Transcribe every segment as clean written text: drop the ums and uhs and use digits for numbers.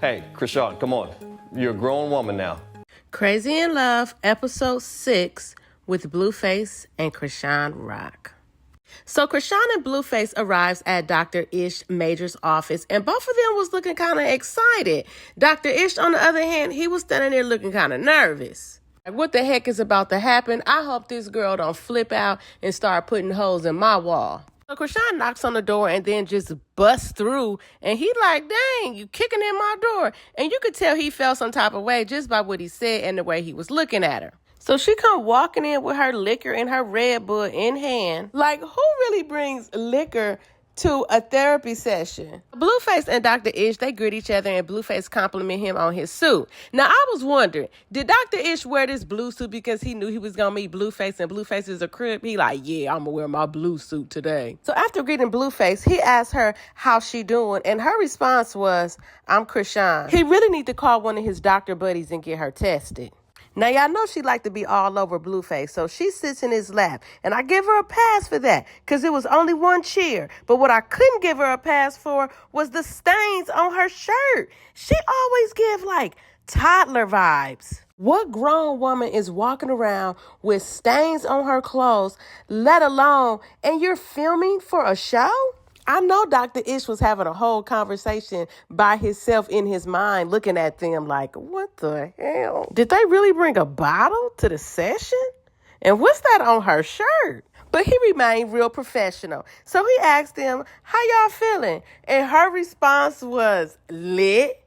Hey, Chrisean, come on. You're a grown woman now. Crazy in Love, Episode 6 with Blueface and Chrisean Rock. So Chrisean and Blueface arrives at Dr. Ish Major's office, and both of them was looking kind of excited. Dr. Ish, on the other hand, he was standing there looking kind of nervous. Like, what the heck is about to happen? I hope this girl don't flip out and start putting holes in my wall. So Chrisean knocks on the door and then just busts through, and he like, dang, you kicking in my door. And you could tell he felt some type of way just by what he said and the way he was looking at her. So she come walking in with her liquor and her Red Bull in hand. Like, who really brings liquor to a therapy session? Blueface and Dr. Ish, they greet each other, and Blueface compliment him on his suit. Now, I was wondering, did Dr. Ish wear this blue suit because he knew he was going to meet Blueface and Blueface is a crib? He like, yeah, I'm going to wear my blue suit today. So after greeting Blueface, he asked her how she doing, and her response was, I'm Chrisean. He really need to call one of his doctor buddies and get her tested. Now, y'all know she like to be all over Blueface, so she sits in his lap, and I give her a pass for that, because it was only one cheer. But what I couldn't give her a pass for was the stains on her shirt. She always give, like, toddler vibes. What grown woman is walking around with stains on her clothes, let alone, and you're filming for a show? I know Dr. Ish was having a whole conversation by himself in his mind, looking at them like, what the hell? Did they really bring a bottle to the session? And what's that on her shirt? But he remained real professional. So he asked them, how y'all feeling? And her response was, lit.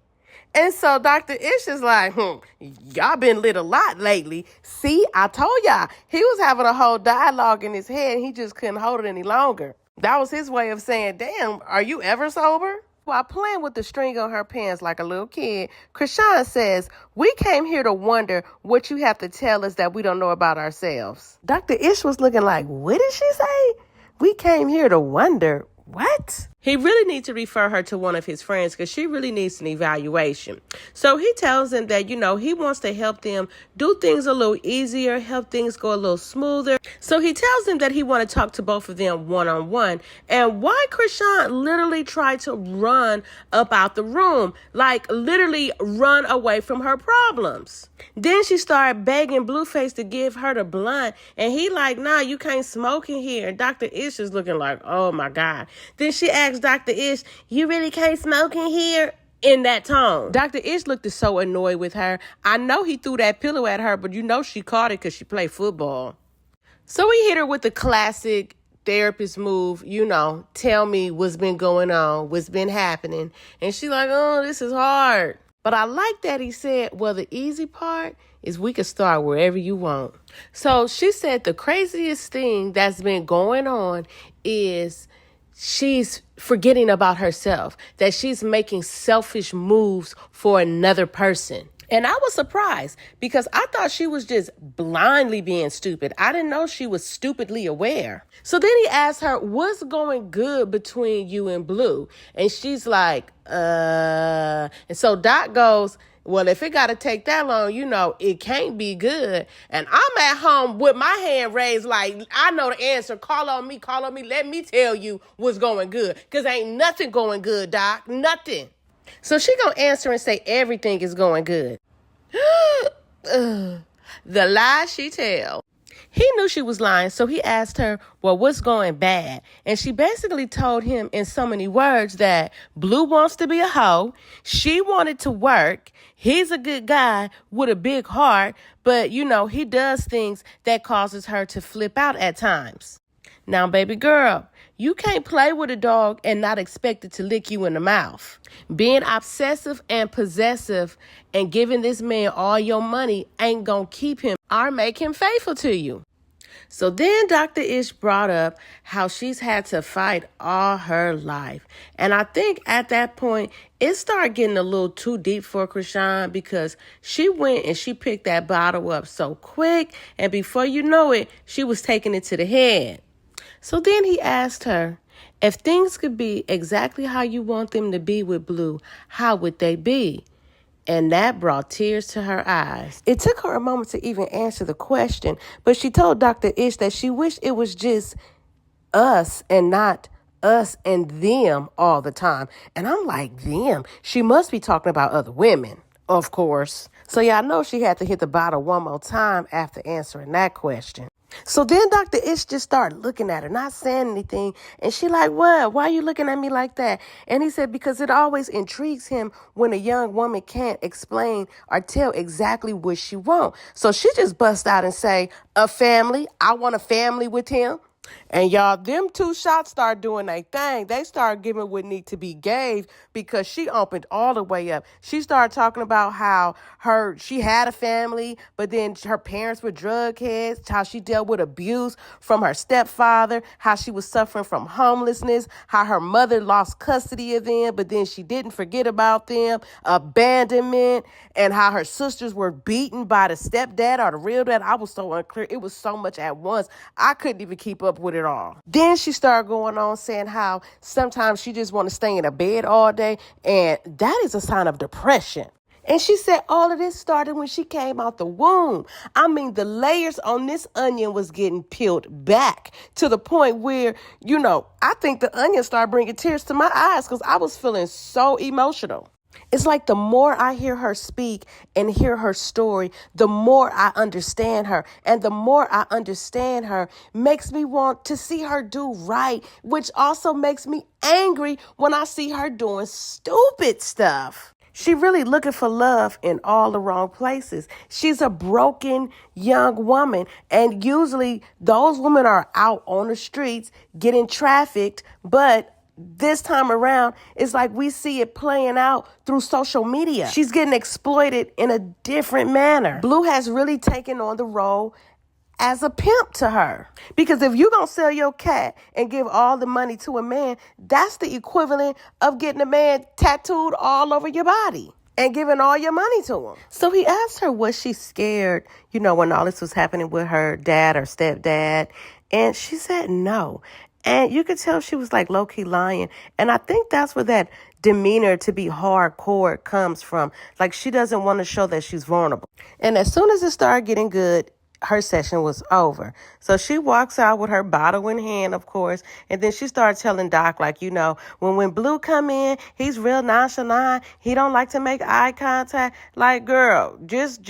And so Dr. Ish is like, y'all been lit a lot lately. See, I told y'all. He was having a whole dialogue in his head, and he just couldn't hold it any longer. That was his way of saying, damn, are you ever sober? While playing with the string on her pants like a little kid, Chrisean says, we came here to wonder what you have to tell us that we don't know about ourselves. Dr. Ish was looking like, what did she say? We came here to wonder. What? He really needs to refer her to one of his friends because she really needs an evaluation. So he tells them that, he wants to help them do things a little easier, help things go a little smoother. So he tells them that he want to talk to both of them one-on-one. And why Chrisean literally tried to run up out the room, like literally run away from her problems. Then she started begging Blueface to give her the blunt. And he like, nah, you can't smoke in here. And Dr. Ish is looking like, oh my God. Then she asked Dr. Ish, you really can't smoke in here? In that tone. Dr. Ish looked so annoyed with her. I know he threw that pillow at her, but she caught it because she played football. So he hit her with the classic therapist move, tell me what's been going on, what's been happening. And she like, oh, this is hard. But I like that he said, well, the easy part is we can start wherever you want. So she said the craziest thing that's been going on is she's forgetting about herself, that she's making selfish moves for another person. And I was surprised because I thought she was just blindly being stupid. I didn't know she was stupidly aware. So then he asked her, what's going good between you and Blue? And she's like, And so Doc goes, well, if it got to take that long, it can't be good. And I'm at home with my hand raised like, I know the answer. Call on me. Let me tell you what's going good. Because ain't nothing going good, Doc. Nothing. So she gonna answer and say everything is going good. The lie she tell. He knew she was lying, so he asked her, well, what's going bad? And she basically told him in so many words that Blue wants to be a hoe. She wanted to work. He's a good guy with a big heart, but, he does things that causes her to flip out at times. Now, baby girl, you can't play with a dog and not expect it to lick you in the mouth. Being obsessive and possessive and giving this man all your money ain't gonna keep him or make him faithful to you. So then Dr. Ish brought up how she's had to fight all her life. And I think at that point, it started getting a little too deep for Chrisean because she went and she picked that bottle up so quick. And before you know it, she was taking it to the head. So then he asked her, if things could be exactly how you want them to be with Blue, how would they be? And that brought tears to her eyes. It took her a moment to even answer the question, but she told Dr. Ish that she wished it was just us and not us and them all the time. And I'm like, them? She must be talking about other women, of course. So yeah, I know she had to hit the bottle one more time after answering that question. So then Dr. Ish just started looking at her, not saying anything. And she like, what? Why are you looking at me like that? And he said, because it always intrigues him when a young woman can't explain or tell exactly what she wants. So she just bust out and say, a family. I want a family with him. And y'all, them two shots start doing their thing. They start giving what need to be gave because she opened all the way up. She started talking about how she had a family, but then her parents were drug heads, how she dealt with abuse from her stepfather, how she was suffering from homelessness, how her mother lost custody of them, but then she didn't forget about them, abandonment, and how her sisters were beaten by the stepdad or the real dad. I was so unclear. It was so much at once. I couldn't even keep up with it all. Then she started going on saying how sometimes she just want to stay in a bed all day, and that is a sign of depression. And she said all of this started when she came out the womb. I mean, the layers on this onion was getting peeled back to the point where, I think the onion started bringing tears to my eyes because I was feeling so emotional. It's like the more I hear her speak and hear her story, the more I understand her. And the more I understand her makes me want to see her do right, which also makes me angry when I see her doing stupid stuff. She really looking for love in all the wrong places. She's a broken young woman. And usually those women are out on the streets getting trafficked, but this time around, it's like we see it playing out through social media. She's getting exploited in a different manner. Blue has really taken on the role as a pimp to her. Because if you're going to sell your cat and give all the money to a man, that's the equivalent of getting a man tattooed all over your body and giving all your money to him. So he asked her, was she scared, when all this was happening with her dad or stepdad? And she said no. And you could tell she was like low-key lying. And I think that's where that demeanor to be hardcore comes from. Like she doesn't want to show that she's vulnerable. And as soon as it started getting good, her session was over. So she walks out with her bottle in hand, of course, and then she started telling Doc, when Blue come in, he's real nonchalant. He don't like to make eye contact. Like, girl, just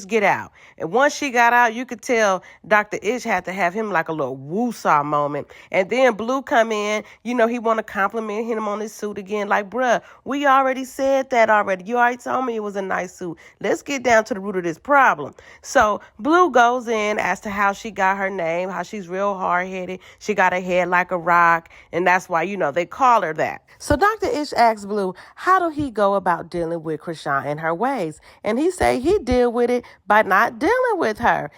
get out. And once she got out, you could tell Dr. Ish had to have him like a little woo-saw moment. And then Blue come in, he want to compliment him on his suit again. Like, bruh, we already said that already. You already told me it was a nice suit. Let's get down to the root of this problem. So Blue goes in as to how she got her name, how she's real hard-headed. She got a head like a rock, and that's why, they call her that. So Dr. Ish asks Blue, how do he go about dealing with Chrisean and her ways? And he say he deal with it by not dealing with her,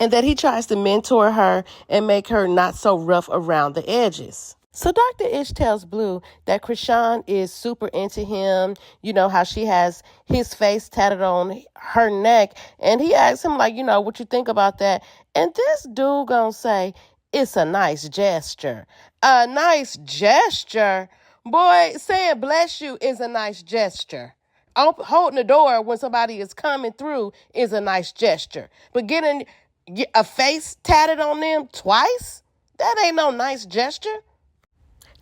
and that he tries to mentor her and make her not so rough around the edges. So Dr. Ish tells Blue that Chrisean is super into him, how she has his face tatted on her neck. And he asks him, what you think about that? And this dude gonna say, it's a nice gesture. A nice gesture? Boy, saying bless you is a nice gesture. Holding the door when somebody is coming through is a nice gesture. But getting a face tatted on them twice? That ain't no nice gesture.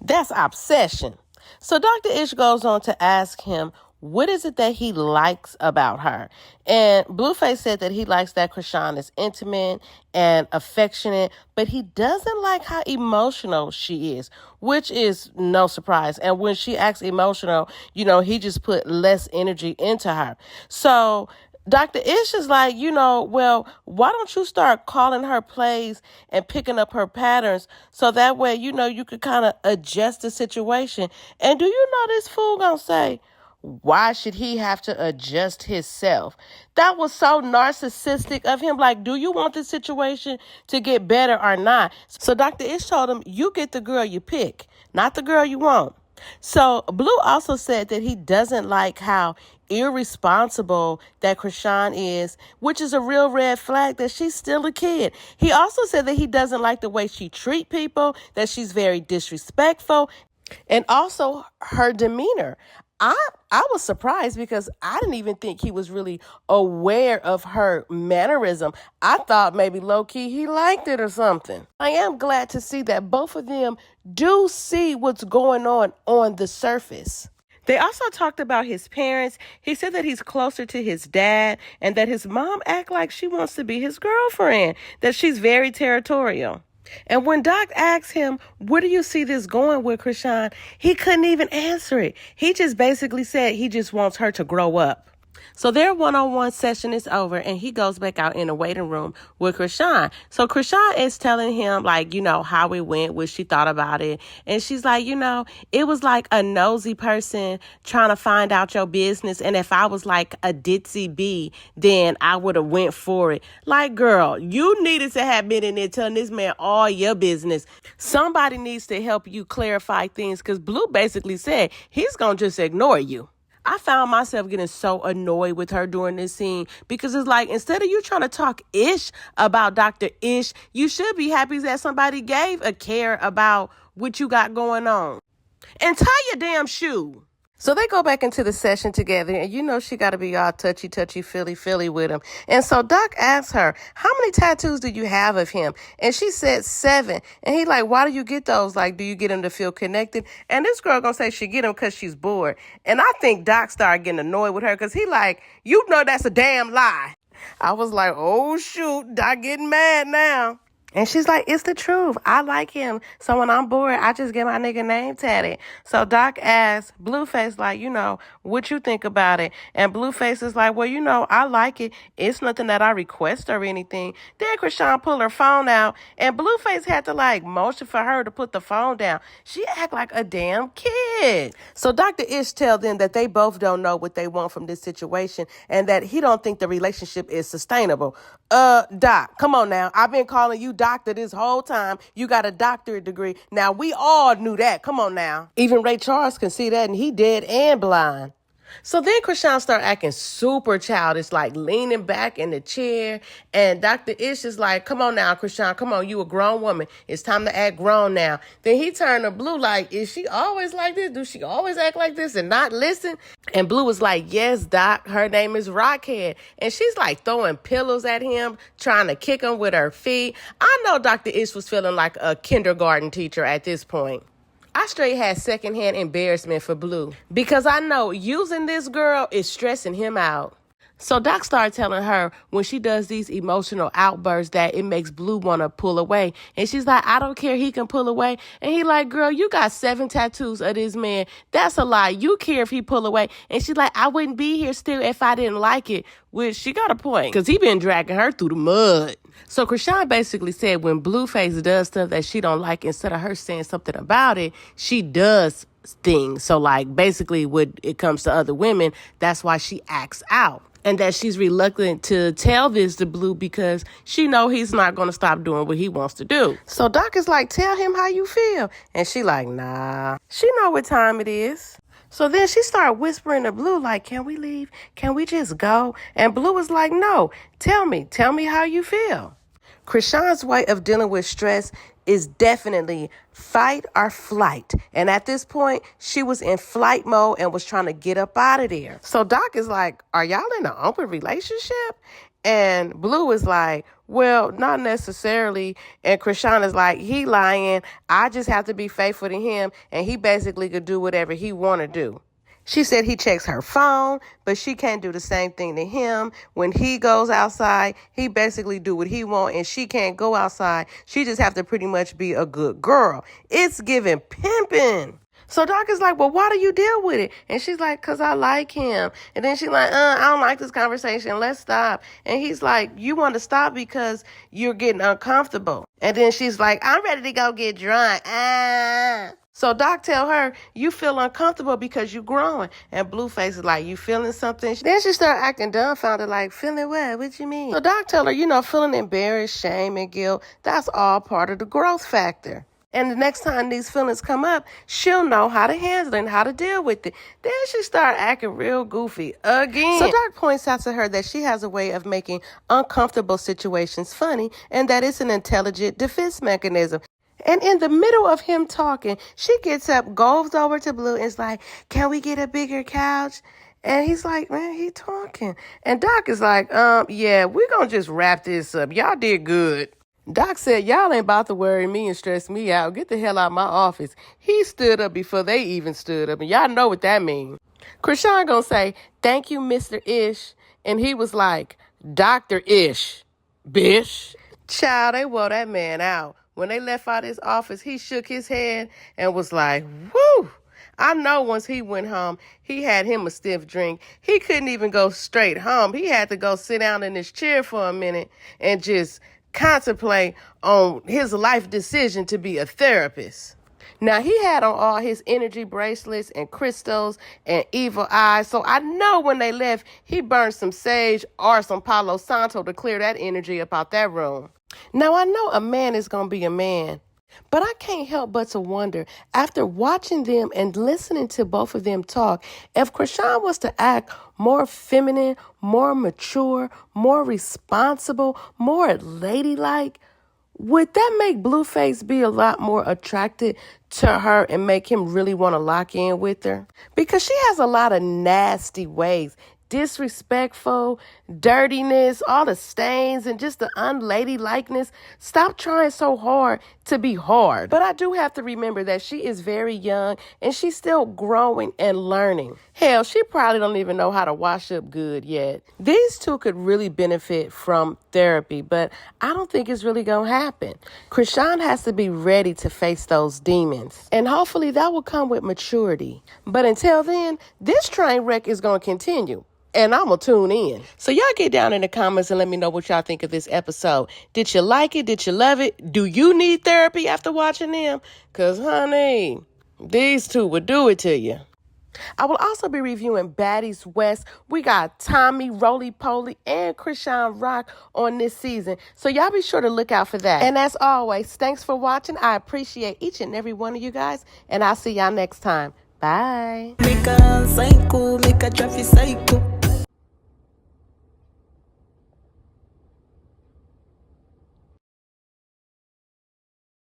That's obsession. So Dr. Ish goes on to ask him, what is it that he likes about her? And Blueface said that he likes that Chrisean is intimate and affectionate, but he doesn't like how emotional she is, which is no surprise. And when she acts emotional, he just put less energy into her. So Dr. Ish is like, well, why don't you start calling her plays and picking up her patterns so that way, you could kind of adjust the situation. And do you know this fool gonna say, why should he have to adjust himself? That was so narcissistic of him. Like, do you want this situation to get better or not? So Dr. Ish told him, you get the girl you pick, not the girl you want. So Blue also said that he doesn't like how irresponsible that Chrisean is, which is a real red flag that she's still a kid. He also said that he doesn't like the way she treats people, that she's very disrespectful, and also her demeanor. I was surprised because I didn't even think he was really aware of her mannerism. I thought maybe low-key he liked it or something. I am glad to see that both of them do see what's going on the surface. They also talked about his parents. He said that he's closer to his dad and that his mom act like she wants to be his girlfriend, that she's very territorial. And when Doc asked him, where do you see this going with Chrisean, he couldn't even answer it. He just basically said he just wants her to grow up. So their one-on-one session is over, and he goes back out in the waiting room with Chrisean. So Chrisean is telling him, like, how it went, what she thought about it. And she's like, it was like a nosy person trying to find out your business. And if I was like a ditzy bee, then I would have went for it. Like, girl, you needed to have been in there telling this man all your business. Somebody needs to help you clarify things, because Blue basically said he's going to just ignore you. I found myself getting so annoyed with her during this scene because it's like, instead of you trying to talk ish about Dr. Ish, you should be happy that somebody gave a care about what you got going on. And tie your damn shoe. So they go back into the session together, and she got to be all touchy, feely with him. And so Doc asks her, how many tattoos do you have of him? And she said 7. And he like, why do you get those? Like, do you get him to feel connected? And this girl gonna say she get him because she's bored. And I think Doc started getting annoyed with her because he like, that's a damn lie. I was like, oh, shoot, Doc getting mad now. And she's like, it's the truth. I like him. So when I'm bored, I just get my nigga name tatted. So Doc asks Blueface, like, what you think about it? And Blueface is like, well, I like it. It's nothing that I request or anything. Then Chrisean pulled her phone out, and Blueface had to, motion for her to put the phone down. She act like a damn kid. So Dr. Ish tell them that they both don't know what they want from this situation and that he don't think the relationship is sustainable. Doc, come on now. I've been calling you doctor this whole time. You got a doctorate degree. Now, we all knew that. Come on now. Even Ray Charles can see that, and he dead and blind. So then Chrisean started acting super childish, like leaning back in the chair. And Dr. Ish is like, come on now, Chrisean, come on, you a grown woman. It's time to act grown now. Then he turned to Blue like, is she always like this? Do she always act like this and not listen? And Blue was like, yes, Doc, her name is Rockhead. And she's like throwing pillows at him, trying to kick him with her feet. I know Dr. Ish was feeling like a kindergarten teacher at this point. I straight had secondhand embarrassment for Blue because I know using this girl is stressing him out. So Doc started telling her when she does these emotional outbursts that it makes Blue want to pull away. And she's like, I don't care, he can pull away. And he like, girl, you got 7 tattoos of this man. That's a lie. You care if he pull away. And she's like, I wouldn't be here still if I didn't like it. Which she got a point because he been dragging her through the mud. So Chrisean basically said when Blueface does stuff that she don't like, instead of her saying something about it, she does things. So basically when it comes to other women, that's why she acts out. And that she's reluctant to tell this to Blue because she know he's not going to stop doing what he wants to do. So Doc is like, tell him how you feel. And she like, nah. She know what time it is. So then she started whispering to Blue like, can we leave? Can we just go? And Blue was like, no, tell me how you feel. Chrisean's way of dealing with stress is definitely fight or flight. And at this point, she was in flight mode and was trying to get up out of there. So Doc is like, are y'all in an open relationship? And Blue is like, well, not necessarily. And Chrisean is like, he lying. I just have to be faithful to him. And he basically could do whatever he want to do. She said he checks her phone, but she can't do the same thing to him. When he goes outside, he basically do what he want, and she can't go outside. She just have to pretty much be a good girl. It's giving pimping. So Doc is like, well, why do you deal with it? And she's like, because I like him. And then she's like, I don't like this conversation. Let's stop. And he's like, you want to stop because you're getting uncomfortable. And then she's like, I'm ready to go get drunk. So Doc tell her, you feel uncomfortable because you're growing. And Blueface is like, you feeling something? Then she start acting dumbfounded like, feeling what? What you mean? So Doc tell her, feeling embarrassed, shame, and guilt, that's all part of the growth factor. And the next time these feelings come up, she'll know how to handle it and how to deal with it. Then she start acting real goofy again. So Doc points out to her that she has a way of making uncomfortable situations funny and that it's an intelligent defense mechanism. And in the middle of him talking, she gets up, goes over to Blue, and is like, can we get a bigger couch? And he's like, man, he talking. And Doc is like, yeah, we're going to just wrap this up. Y'all did good. Doc said, y'all ain't about to worry me and stress me out. Get the hell out of my office. He stood up before they even stood up, and y'all know what that means. Chrisean gonna say, thank you, Mr. Ish. And he was like, Dr. Ish, bish. Child, they wore that man out. When they left out his office, he shook his head and was like, whoo. I know once he went home, he had him a stiff drink. He couldn't even go straight home. He had to go sit down in his chair for a minute and just contemplate on his life decision to be a therapist. Now, he had on all his energy bracelets and crystals and evil eyes, so I know when they left, he burned some sage or some Palo Santo to clear that energy up out that room. Now, I know a man is going to be a man, but I can't help but to wonder, after watching them and listening to both of them talk, if Chrisean was to act more feminine, more mature, more responsible, more ladylike, would that make Blueface be a lot more attracted to her and make him really want to lock in with her? Because she has a lot of nasty ways. Disrespectful, dirtiness, all the stains, and just the unladylikeness. Stop trying so hard to be hard. But I do have to remember that she is very young and she's still growing and learning. Hell, she probably don't even know how to wash up good yet. These two could really benefit from therapy, but I don't think it's really gonna happen. Chrisean has to be ready to face those demons, and hopefully that will come with maturity. But until then, this train wreck is gonna continue. And I'm going to tune in. So y'all get down in the comments and let me know what y'all think of this episode. Did you like it? Did you love it? Do you need therapy after watching them? Because, honey, these two would do it to you. I will also be reviewing Baddies West. We got Tommy, Roly Poly, and Chriseanrock on this season. So y'all be sure to look out for that. And as always, thanks for watching. I appreciate each and every one of you guys. And I'll see y'all next time. Bye. Make a psycho, make a traffic psycho.